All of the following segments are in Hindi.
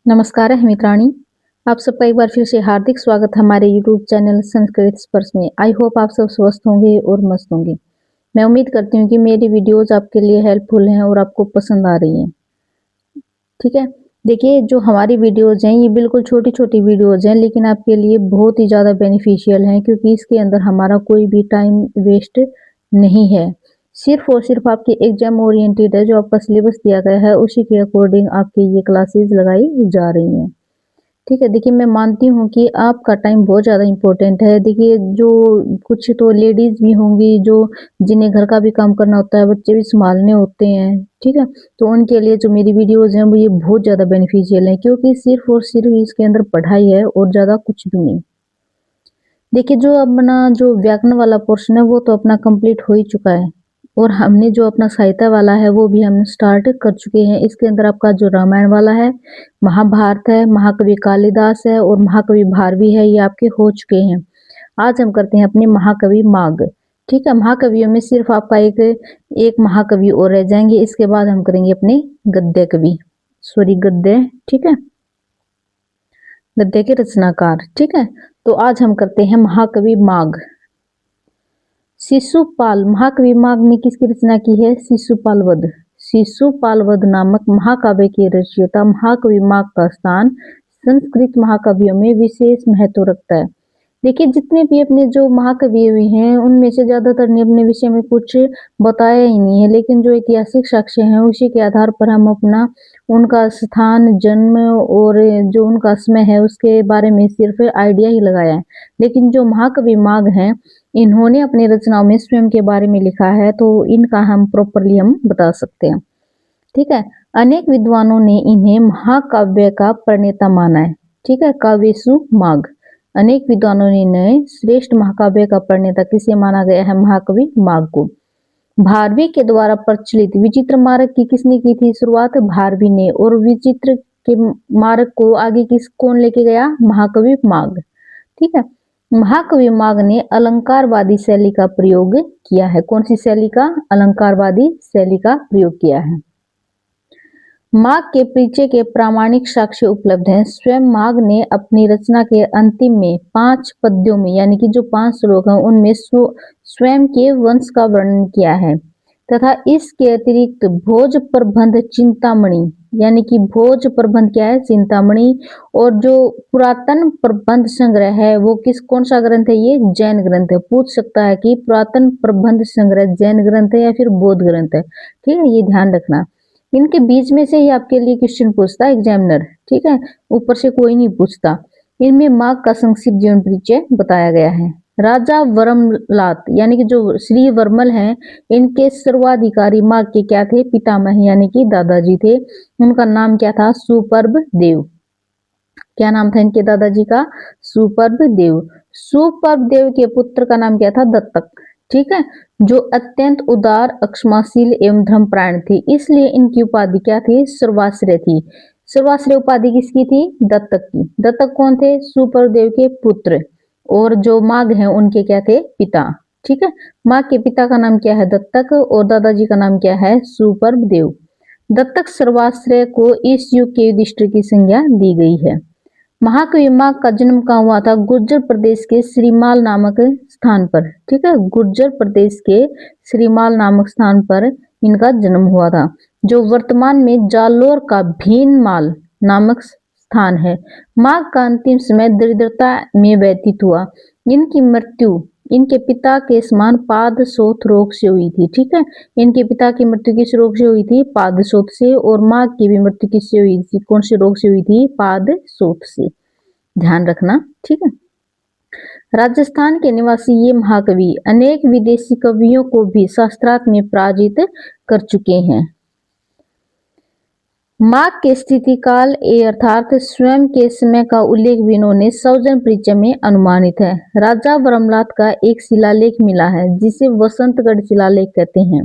नमस्कार है मित्राणी। आप सबका एक बार फिर से हार्दिक स्वागत है हमारे यूट्यूब चैनल संस्कृत स्पर्श में। आई होप आप सब स्वस्थ होंगे और मस्त होंगे। मैं उम्मीद करती हूँ कि मेरी वीडियोस आपके लिए हेल्पफुल हैं और आपको पसंद आ रही हैं। ठीक है, देखिए जो हमारी वीडियोस हैं ये बिल्कुल छोटी छोटी वीडियोस हैं, लेकिन आपके लिए बहुत ही ज़्यादा बेनिफिशियल हैं क्योंकि इसके अंदर हमारा कोई भी टाइम वेस्ट नहीं है। सिर्फ और सिर्फ आपके एग्जाम ओरिएंटेड है। जो आपका सिलेबस दिया गया है उसी के अकॉर्डिंग आपकी ये क्लासेस लगाई जा रही हैं। ठीक है, देखिए मैं मानती हूँ कि आपका टाइम बहुत ज़्यादा इम्पोर्टेंट है। देखिए जो कुछ तो लेडीज़ भी होंगी जो जिन्हें घर का भी काम करना होता है, बच्चे भी सँभालने होते हैं, ठीक है? तो उनके लिए जो मेरी वीडियोज़ हैं वो ये बहुत ज़्यादा बेनिफिशियल हैं क्योंकि सिर्फ़ और सिर्फ़ इसके अंदर पढ़ाई है और ज़्यादा कुछ भी नहीं। देखिए जो अपना जो व्याकरण वाला पोर्शन है वो तो अपना कंप्लीट हो ही चुका है और हमने जो अपना साहित्य वाला है वो भी हम स्टार्ट कर चुके हैं। इसके अंदर आपका जो रामायण वाला है, महाभारत है, महाकवि कालिदास है और महाकवि भारवी है, ये आपके हो चुके हैं। आज हम करते हैं अपने महाकवि माघ। ठीक है, महाकवियों में सिर्फ आपका एक महाकवि और रह जाएंगे। इसके बाद हम करेंगे अपने गद्य कवि, सॉरी गद्य, ठीक है, गद्य के रचनाकार। ठीक है, तो आज हम करते हैं महाकवि माघ। शिशुपाल, महाकवि माघ ने किसकी रचना की है? शिशुपाल वध। शिशुपाल वध नामक महाकाव्य के रचयिता महाकवि माघ का स्थान संस्कृत महाकवियों में विशेष महत्व रखता है। देखिए जितने भी अपने जो महाकवि हुए हैं उनमें से ज्यादातर ने अपने विषय में कुछ बताया ही नहीं है, लेकिन जो ऐतिहासिक साक्ष्य हैं उसी के आधार पर हम अपना उनका स्थान, जन्म और जो उनका समय है उसके बारे में सिर्फ आइडिया ही लगाया है। लेकिन जो महाकवि माघ हैं इन्होंने अपनी रचनाओं में स्वयं के बारे में लिखा है, तो इनका हम प्रॉपरली हम बता सकते हैं। ठीक है, अनेक विद्वानों ने इन्हें महाकाव्य का प्रणेता माना है। ठीक है, काव्यसु माघ, अनेक विद्वानों ने श्रेष्ठ महाकाव्य का प्रणेता किसे माना गया है? महाकवि माघ को। भारवी के द्वारा प्रचलित विचित्र मार्ग की किसने की थी शुरुआत? भारवी ने। और विचित्र के मार्ग को आगे कौन लेके गया? महाकवि माघ। ठीक है, महाकवि माघ ने अलंकारवादी शैली का प्रयोग किया है। कौन सी शैली का? अलंकारवादी शैली का प्रयोग किया है। माघ के परिचय के प्रामाणिक साक्ष्य उपलब्ध हैं। स्वयं माघ ने अपनी रचना के अंतिम में 5 पद्यों में, यानी कि जो 5 श्लोक हैं उनमें स्वयं के वंश का वर्णन किया है तथा इसके अतिरिक्त भोज प्रबंध चिंतामणि, यानी कि भोज प्रबंध क्या है? चिंतामणि। और जो पुरातन प्रबंध संग्रह है वो कौन सा ग्रंथ है? ये जैन ग्रंथ है। पूछ सकता है कि पुरातन प्रबंध संग्रह जैन ग्रंथ है या फिर बौद्ध ग्रंथ है। ठीक है, ये ध्यान रखना। इनके बीच में से ही आपके लिए क्वेश्चन पूछता है एग्जामिनर। ठीक है, ऊपर से कोई नहीं पूछता। इनमें माघ का संक्षिप्त जीवन परिचय बताया गया है। राजा वर्मलात, यानी कि जो श्री वर्मल हैं, इनके सर्वाधिकारी माघ के क्या थे? पितामह, यानी कि दादाजी थे। उनका नाम क्या था? सुपर्ब देव। क्या नाम था इनके दादाजी का? सुपर्ब देव। सुपर्ब देव के पुत्र का नाम क्या था? दत्तक। ठीक है, जो अत्यंत उदार, अक्षमाशील एवं धर्मपरायण थे, इसलिए इनकी उपाधि क्या थी? सर्वाश्रय थी। सर्वाश्रय उपाधि किसकी थी? दत्तक की। दत्तक कौन थे? सुपर्ब देव के पुत्र। और जो माघ हैं उनके क्या थे? पिता। ठीक है, माघ के पिता का नाम क्या है? दत्तक, और दादाजी का नाम क्या है? सुपर्ब देव। दत्तक सर्वाश्रय को इस युग के युधिष्ठिर की संज्ञा दी गई है। महाकवि माघ का जन्म कहाँ हुआ था? गुर्जर प्रदेश के श्रीमाल नामक स्थान पर। ठीक है, गुर्जर प्रदेश के श्रीमाल नामक स्थान पर इनका जन्म हुआ था, जो वर्तमान में जालोर का भीनमाल नामक स्थान है। माघ का अंतिम समय दरिद्रता में व्यतीत हुआ। इनकी मृत्यु इनके पिता के समान पादशोथ रोग से हुई थी। ठीक है, इनके पिता की मृत्यु किस रोग से हुई थी? पादशोथ से। और माघ की भी मृत्यु किससे हुई थी? कौन से रोग से हुई थी? पादशोथ से। ध्यान रखना। ठीक है, राजस्थान के निवासी ये महाकवि अनेक विदेशी कवियों को भी शास्त्रार्थ में पराजित कर चुके हैं। माघ के स्थिति काल अर्थात स्वयं के समय का उल्लेख भी इन्होंने सौजन परिचय में अनुमानित है। राजा वर्मलात का एक शिलालेख मिला है जिसे वसंतगढ़ शिलालेख कहते हैं।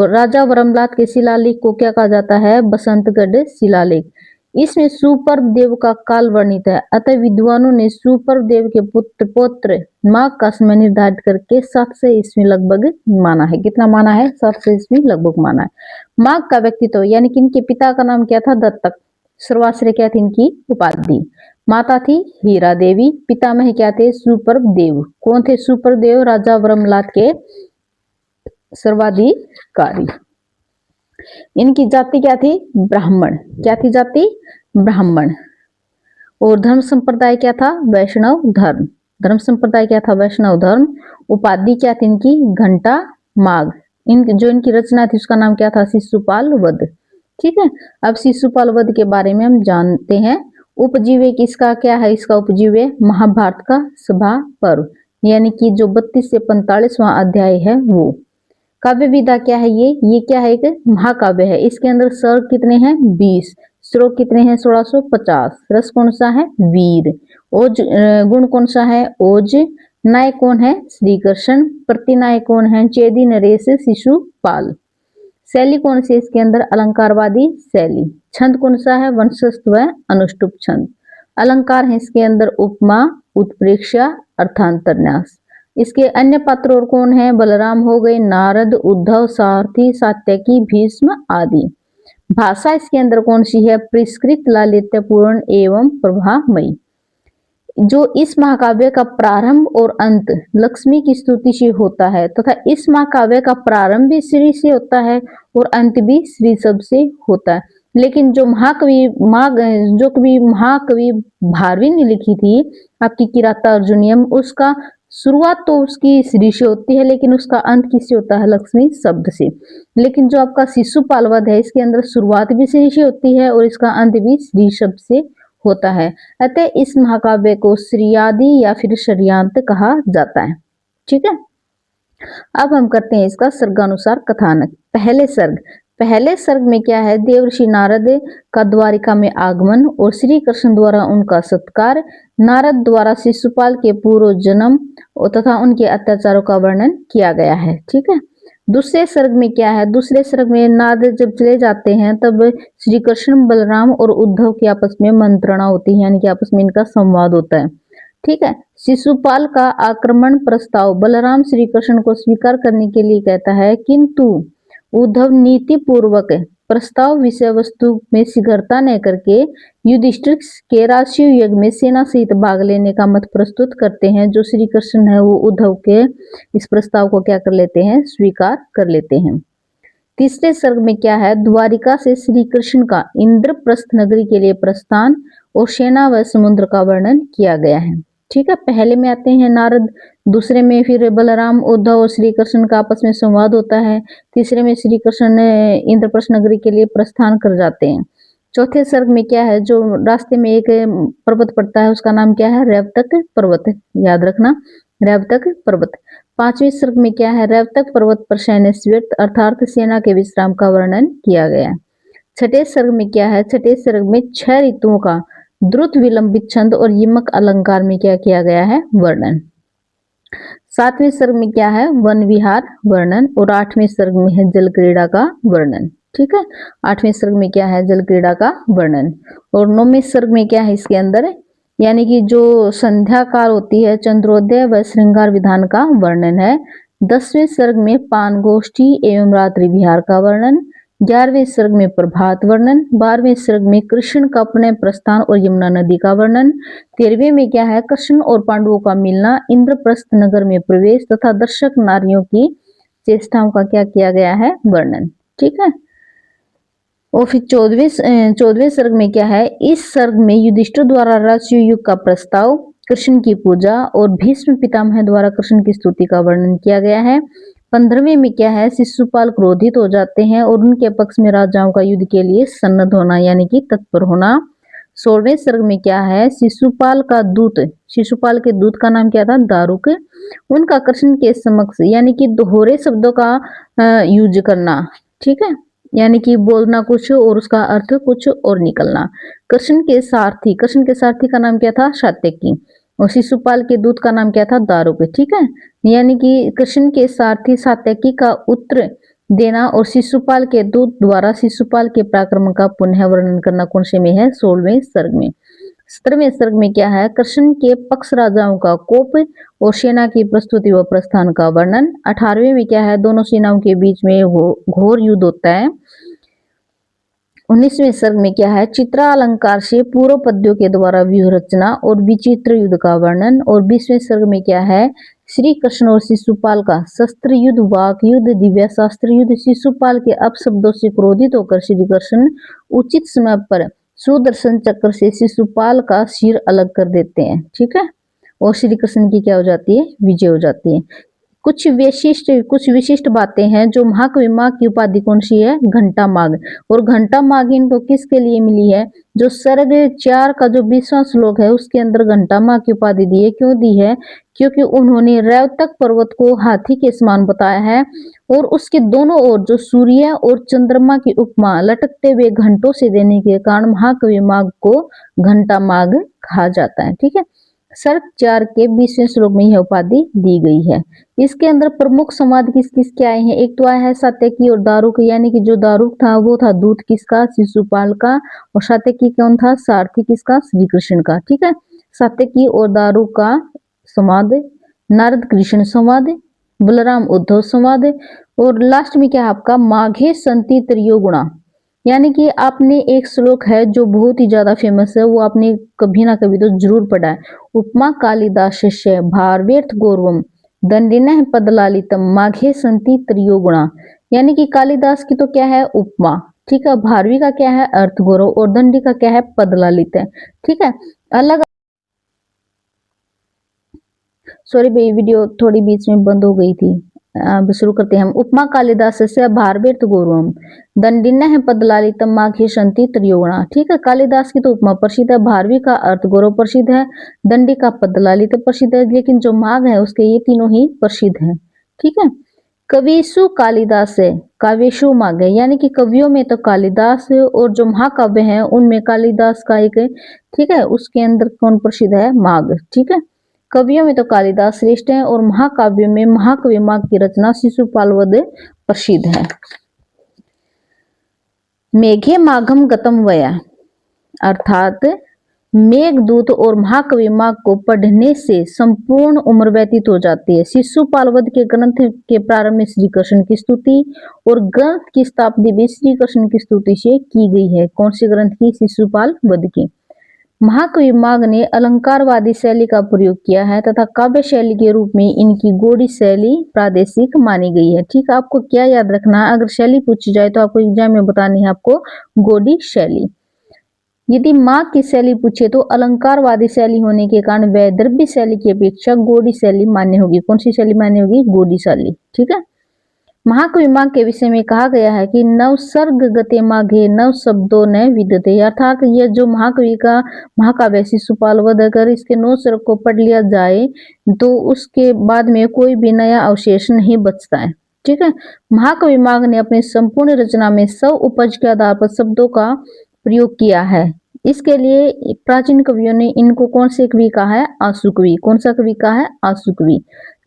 राजा वर्मलात के शिलालेख को क्या कहा जाता है? बसंतगढ़ शिलालेख। इसमें सुपर्ब देव का काल वर्णित है, अतः विद्वानों ने सुपर्ब देव के पौत्र माघ का समय निर्धारित करके 700 ईस्वी लगभग माना है। कितना माना है? 700 ईस्वी लगभग माना है। माघ का व्यक्तित्व, यानी कि इनके पिता का नाम क्या था? दत्तक। सर्वाश्रय क्या थी इनकी उपाधि। माता थी हीरा देवी, पितामह क्या थे सुप्रभ देव। कौन थे सुप्रभ देव? राजा वर्मलात के सर्वाधिकारी। इनकी जाति क्या थी? ब्राह्मण। क्या थी जाति? ब्राह्मण। और धर्म संप्रदाय क्या था? वैष्णव धर्म। धर्म संप्रदाय क्या था? वैष्णव धर्म। उपाधि क्या थी इनकी? घंटा माग। जो इनकी रचना थी उसका नाम क्या था? शिशुपाल वध। ठीक है, अब शिशुपाल वध के बारे में हम जानते हैं। उपजीव्य किसका क्या है? इसका उपजीव्य महाभारत का सभा पर्व, यानी कि जो 32 से 45वां अध्याय है वो। काव्य विधा क्या है? ये क्या है? एक महाकाव्य है। इसके अंदर सर्ग कितने हैं? 20। श्लोक कितने हैं? 1650। रस कौन सा है? वीर। ओज गुण कौन सा है? ओज। नायक कौन है? श्री कृष्ण। प्रतिनायक कौन है? चेदी नरेश शिशुपाल। शैली कौन सी है इसके अंदर? अलंकारवादी शैली। छंद कौन सा है? वंशस्थ व अनुष्टुप छंद। अलंकार है इसके अंदर उपमा, उत्प्रेक्षा, अर्थांतरन्यास। इसके अन्य पात्र और कौन है? बलराम हो गए, नारद, उद्धव, सारथी, सात्यकी, भीष्म आदि। भाषा इसके अंदर कौन सी है? परिष्कृत, लालित्यपूर्ण एवं प्रभामयी। जो इस महाकाव्य का प्रारंभ और अंत लक्ष्मी की स्तुति से होता है तथा इस महाकाव्य का प्रारंभ भी श्री से होता है और अंत भी श्री शब्द से होता है। लेकिन जो महाकवि भारवी ने लिखी थी आपकी किराता अर्जुनियम, उसका शुरुआत तो उसकी श्री से होती है लेकिन उसका अंत किससे होता है? लक्ष्मी शब्द से। लेकिन जो आपका शिशुपाल वध है इसके अंदर शुरुआत भी श्री से होती है और इसका अंत भी श्री शब्द से होता है। अतः इस महाकाव्य को श्रीयादि या फिर श्रेयांत कहा जाता है। ठीक है, अब हम करते हैं इसका सर्गानुसार कथानक। पहले सर्ग में क्या है? देवर्षि नारद का द्वारिका में आगमन और श्री कृष्ण द्वारा उनका सत्कार, नारद द्वारा शिशुपाल के पूर्व जन्म तथा उनके अत्याचारों का वर्णन किया गया है। ठीक है, दूसरे सर्ग में क्या है? दूसरे सर्ग में नारद जब चले जाते हैं तब श्री कृष्ण, बलराम और उद्धव की आपस में मंत्रणा होती है, यानी कि आपस में इनका संवाद होता है। ठीक है, शिशुपाल का आक्रमण प्रस्ताव बलराम श्री कृष्ण को स्वीकार करने के लिए कहता है, किंतु उद्धव नीति पूर्वक प्रस्ताव विषय वस्तु में शीघ्रता न करके युधिष्ठिर के राशियों यज्ञ में सेना सहित भाग लेने का मत प्रस्तुत करते हैं। जो श्री कृष्ण है वो उद्धव के इस प्रस्ताव को क्या कर लेते हैं? स्वीकार कर लेते हैं। तीसरे सर्ग में क्या है? द्वारिका से श्री कृष्ण का इंद्रप्रस्थ नगरी के लिए प्रस्थान और सेना व समुद्र का वर्णन किया गया है। ठीक है, पहले में आते हैं नारद, दूसरे में फिर बलराम, उद्धव और श्री कृष्ण का आपस में संवाद होता है, तीसरे में श्री कृष्ण इंद्रप्रस्थ नगरी के लिए प्रस्थान कर जाते हैं। चौथे सर्ग में क्या है? जो रास्ते में एक पर्वत पड़ता है उसका नाम क्या है? रेवतक पर्वत। याद रखना, रेवतक पर्वत। पांचवें सर्ग में क्या है? रेवतक पर्वत पर सैन्य स्वीर्त अर्थात सेना के विश्राम का वर्णन किया गया है। छठे सर्ग में क्या है? छठे सर्ग में 6 ऋतुओं का द्रुत विलंबित छंद और यमक अलंकार में क्या किया गया है? वर्णन। सातवें सर्ग में क्या है? वन विहार वर्णन। और 8वें सर्ग में है जल क्रीड़ा का वर्णन। ठीक है, 8वें सर्ग में क्या है? जल क्रीड़ा का वर्णन। और 9वें सर्ग में क्या है इसके अंदर? यानी कि जो संध्या काल होती है, चंद्रोदय व श्रृंगार विधान का वर्णन है। 10वें सर्ग में पान गोष्ठी एवं रात्रि विहार का वर्णन। 11वें सर्ग में प्रभात वर्णन। 12वें सर्ग में कृष्ण का पुनः प्रस्थान और यमुना नदी का वर्णन। 13वें में क्या है? कृष्ण और पांडवों का मिलना, इंद्रप्रस्थ नगर में प्रवेश तथा दर्शक नारियों की चेष्टाओं का क्या किया गया है? वर्णन। ठीक है, और फिर 14वें सर्ग में क्या है? इस सर्ग में युधिष्ठिर द्वारा राजसूय युग का प्रस्ताव, कृष्ण की पूजा और भीष्म पितामह द्वारा कृष्ण की स्तुति का वर्णन किया गया है। 15वें में क्या है? शिशुपाल क्रोधित हो जाते हैं और उनके पक्ष में राजाओं का युद्ध के लिए सन्नद्ध होना, यानी कि तत्पर होना। 16वें सर्ग में क्या है? शिशुपाल के दूत का नाम क्या था? दारुक। उनका कृष्ण के समक्ष, यानी कि दोहरे शब्दों का यूज करना। ठीक है, यानी कि बोलना कुछ और उसका अर्थ कुछ और निकलना। कृष्ण के सारथी का नाम क्या था? सात्यकी। और शिशुपाल के दूत का नाम क्या था? दारुक। ठीक है, यानी कि कृष्ण के सारथी सात्यकी का उत्तर देना और शिशुपाल के दूत द्वारा शिशुपाल के पराक्रम का पुनः वर्णन करना कौन से में है? 16वें सर्ग में। 17वें सर्ग में क्या है? कृष्ण के पक्ष राजाओं का कोप और सेना की प्रस्तुति व प्रस्थान का वर्णन। 18वें में क्या है? दोनों सेनाओं के बीच में घोर युद्ध होता है। 19वें सर्ग में क्या है, चित्रालंकार से पूर्व पद्यों के द्वारा व्यूह रचना और विचित्र युद्ध का वर्णन। और 20वें सर्ग में क्या है, श्री कृष्ण और शिशुपाल का शस्त्र युद्ध, वाक युद्ध, दिव्य शास्त्र युद्ध। शिशुपाल के अपशब्दों से क्रोधित होकर श्री कृष्ण उचित समय पर सुदर्शन चक्र से शिशुपाल का सिर अलग कर देते हैं, ठीक है। और श्री कृष्ण की क्या हो जाती है, विजय हो जाती है। कुछ विशिष्ट बातें हैं। जो महाकवि माघ की उपाधि कौन सी है, घंटा माघ। और घंटा माघ इनको किसके लिए मिली है, जो सर्ग 4 का जो 20वां श्लोक है उसके अंदर घंटा माघ की उपाधि दी है। क्यों दी है, क्योंकि उन्होंने रेवतक पर्वत को हाथी के समान बताया है और उसके दोनों ओर जो सूर्य और चंद्रमा की उपमा लटकते हुए घंटों से देने के कारण महाकवि माघ को घंटा माघ कहा जाता है, ठीक है। सर्ग 4 के 20वें श्लोक में यह उपाधि दी गई है। इसके अंदर प्रमुख संवाद किस किस के आए हैं, एक तो आया है सात्यकी और दारुक, यानी कि जो दारुक था वो था दूत किसका, शिशुपाल का। और सात्यकी कौन था, सारथी किसका, श्री कृष्ण का, ठीक है। सात्यकी और दारुक का संवाद, नारद कृष्ण संवाद, बलराम उद्धव संवाद। और लास्ट में क्या है आपका, माघे संति त्रयोगुणा, यानी कि आपने एक श्लोक है जो बहुत ही ज्यादा फेमस है, वो आपने कभी ना कभी तो जरूर पढ़ा है। उपमा कालिदास भारवेर्थ गौरवम दंडिनः पदलालितम माघे संति त्रयोगुणा, यानी कि कालिदास की तो क्या है, उपमा, ठीक है। भारवी का क्या है, अर्थ गौरव, और दंडी का क्या है, पदलालित है, ठीक है। अलग सॉरी भाई, वीडियो थोड़ी बीच में बंद हो गई थी। अब शुरू करते हैं हम। उपमा कालिदास से भारवेर्थ गौरवम दंडिनः पदलालितम माघे संति त्रयोगुणा, ठीक है। कालिदास की तो उपमा प्रसिद्ध है, भारवी का अर्थ गौरव प्रसिद्ध है, दंडी का पदलालित प्रसिद्ध है, लेकिन जो माघ है उसके ये तीनों ही प्रसिद्ध है, ठीक है। कविसु कालिदास है, काव्यसु माघ है, यानी कि कवियों में तो कालिदास है और जो महाकाव्य है उनमें कालिदास का एक, ठीक है, उसके अंदर कौन प्रसिद्ध है, माघ, ठीक है। कवियों में तो कालिदास श्रेष्ठ है और महाकाव्यों में महाकवि माघ की रचना शिशुपाल वध प्रसिद्ध है। मेघे माघम गतम वया, अर्थात मेघदूत और महाकवि माघ को पढ़ने से संपूर्ण उम्र व्यतीत हो जाती है। शिशुपाल वध के ग्रंथ के प्रारंभ में श्री कृष्ण की स्तुति और ग्रंथ की स्थापना भी श्री कृष्ण की स्तुति से की गई है। कौन सी ग्रंथ की, शिशुपाल वध की। महाकवि माघ ने अलंकारवादी शैली का प्रयोग किया है तथा काव्य शैली के रूप में इनकी गोडी शैली प्रादेशिक मानी गई है, ठीक है। आपको क्या याद रखना है, अगर शैली पूछी जाए तो आपको एग्जाम में बतानी है आपको गोडी शैली। यदि माघ की शैली पूछे तो अलंकारवादी शैली होने के कारण वैदर्भी शैली की अपेक्षा गोडी शैली मान्य होगी। कौन सी शैली मान्य होगी, गोडी शैली, ठीक है। महाकवि माघ के विषय में कहा गया है कि नव सर्ग गते माघे नव शब्दों न विद्यते, अर्थात ये जो महाकवि का महाकाव्य शिशुपाल वध, अगर इसके 9 सर्ग को पढ़ लिया जाए तो उसके बाद में कोई भी नया अवशेष नहीं बचता है, ठीक है। महाकवि माघ ने अपनी संपूर्ण रचना में स्व उपज के आधार पर शब्दों का प्रयोग किया है। इसके लिए प्राचीन कवियों ने इनको कौन से कवि कहा है, आशु कवि। कौन सा कवि कहा है, आशु कवि,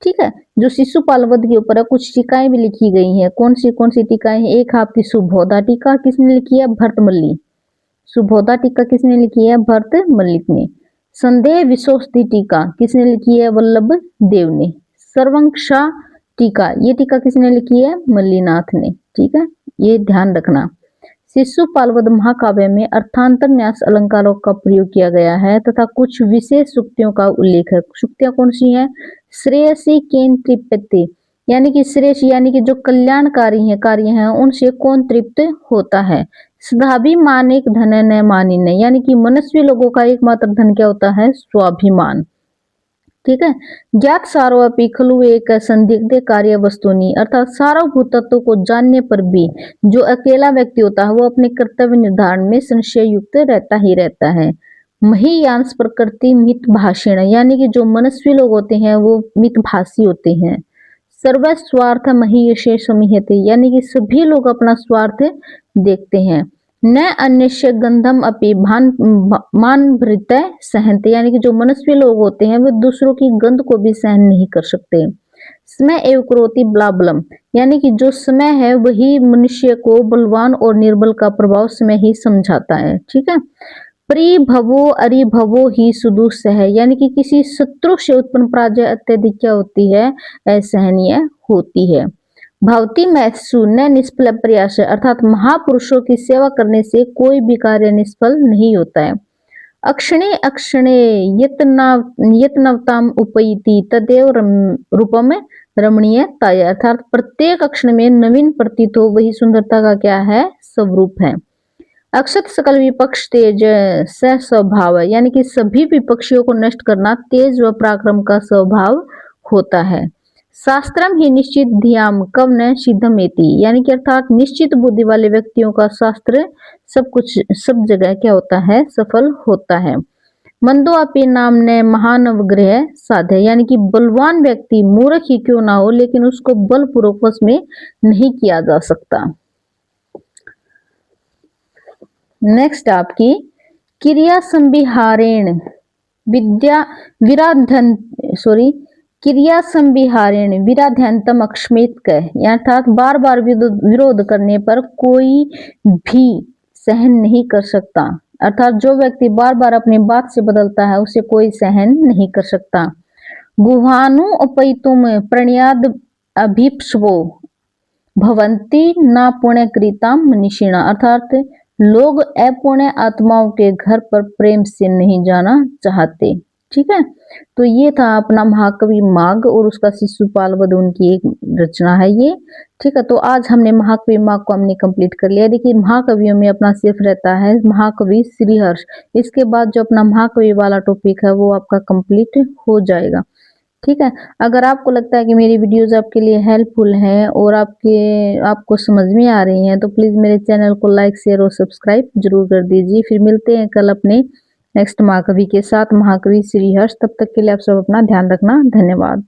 ठीक है। जो शिशुपाल वध के ऊपर कुछ टीकाएं भी लिखी गई हैं। कौन सी टीकाएं हैं, एक आपकी सुबोधा टीका किसने लिखी है, भरत मल्ली। सुबोधा टीका किसने लिखी है, भरत मल्लिक ने। संदेह विशोस्ती टीका किसने लिखी है, वल्लभ देव ने। सर्वंक्षा टीका, ये टीका किसने लिखी है, मल्लीनाथ ने, ठीक है, ये ध्यान रखना। शिशुपाल वध महाकाव्य में अर्थांतर न्यास अलंकारों का प्रयोग किया गया है तथा कुछ विशेष सूक्तियों का उल्लेख है। सूक्तियां कौन सी हैं, श्रेयसी केन तृप्यते, यानी कि श्रेयस यानी कि जो कल्याणकारी है कार्य हैं उनसे कौन तृप्त होता है। स्वाभिमानिक धन न मानिने, यानी कि मनुष्य लोगों का एकमात्र धन क्या होता है, स्वाभिमान, ठीक है। ज्ञात सार्वपी खलु एक संदिग्ध कार्य वस्तुनि, अर्थात सार्वभूत तत्व को जानने पर भी जो अकेला व्यक्ति होता है वो अपने कर्तव्य निर्धारण में संशय युक्त रहता ही रहता है। महीयांश प्रकृति मित भाषण, यानी कि जो मनुष्य लोग होते हैं वो मितभाषी होते हैं। सर्वस्वार्थ महीयशे समीहते, यानी कि सभी लोग अपना स्वार्थ देखते हैं। न अन्य गंधम अपि मान भृत सहनते, यानी कि जो मनुष्य लोग होते हैं वे दूसरों की गंध को भी सहन नहीं कर सकते। समय एव करोति बलाबलम, यानी कि जो समय है वही मनुष्य को बलवान और निर्बल का प्रभाव समय ही समझाता है, ठीक है। परिभवो अरिभवो ही सुदुष है, यानी कि किसी शत्रु से उत्पन्न पराजय अत्यधिक क्या होती है, असहनीय होती है। भवती मैत्सु न निष्फल प्रयास, अर्थात महापुरुषों की सेवा करने से कोई भी कार्य निष्फल नहीं होता है। अक्षणे अक्षणे यत्नवताम उपैति तदेव रूपम रमणीयताय, अर्थात प्रत्येक अक्षण में नवीन प्रतीत हो वही सुंदरता का क्या है, स्वरूप है। अक्षत सकल विपक्ष तेज स स्वभाव, यानी कि सभी विपक्षियों को नष्ट करना तेज व पराक्रम का स्वभाव होता है। शास्त्रम ही निश्चित ध्याम कव न सिद्धमेति, यानी कि अर्थात निश्चित बुद्धि वाले व्यक्तियों का शास्त्र सब जगह क्या होता है, सफल होता है। मंदो अपि नाम ने महानवग्रह साध्य, यानी कि बलवान व्यक्ति मूर्ख ही क्यों ना हो लेकिन उसको बलपूर्वक वश में नहीं किया जा सकता। नेक्स्ट आपकी क्रिया संविहारेण विद्या विराधन क्रिया संविहारेण विराध्यंतम अक्षमेत कह, अर्थात बार बार विरोध करने पर कोई भी सहन नहीं कर सकता, अर्थात जो व्यक्ति बार बार अपनी बात से बदलता है उसे कोई सहन नहीं कर सकता। गुहानु अपैतुम प्रणयाद अभीप्सवो भवंती ना पुण्यकृताम मनीषिणा, अर्थात लोग अपुण्य आत्माओं के घर पर प्रेम से नहीं जाना चाहते। ठीक है, तो ये था अपना महाकवि माघ और उसका शिशुपाल वध, उनकी एक रचना है ये। ठीक है, तो आज हमने महाकवि माघ को हमने कंप्लीट कर लिया। देखिए महाकवियों में अपना सिर्फ रहता है महाकवि श्रीहर्ष, इसके बाद जो अपना महाकवि वाला टॉपिक है वो आपका कंप्लीट हो जाएगा। ठीक है, अगर आपको लगता है कि मेरी वीडियोस आपके लिए हेल्पफुल हैं और आपको समझ में आ रही हैं तो प्लीज मेरे चैनल को लाइक शेयर और सब्सक्राइब जरूर कर दीजिए। फिर मिलते हैं कल अपने नेक्स्ट महाकवि के साथ, महाकवि श्रीहर्ष। तब तक के लिए आप सब अपना ध्यान रखना। धन्यवाद।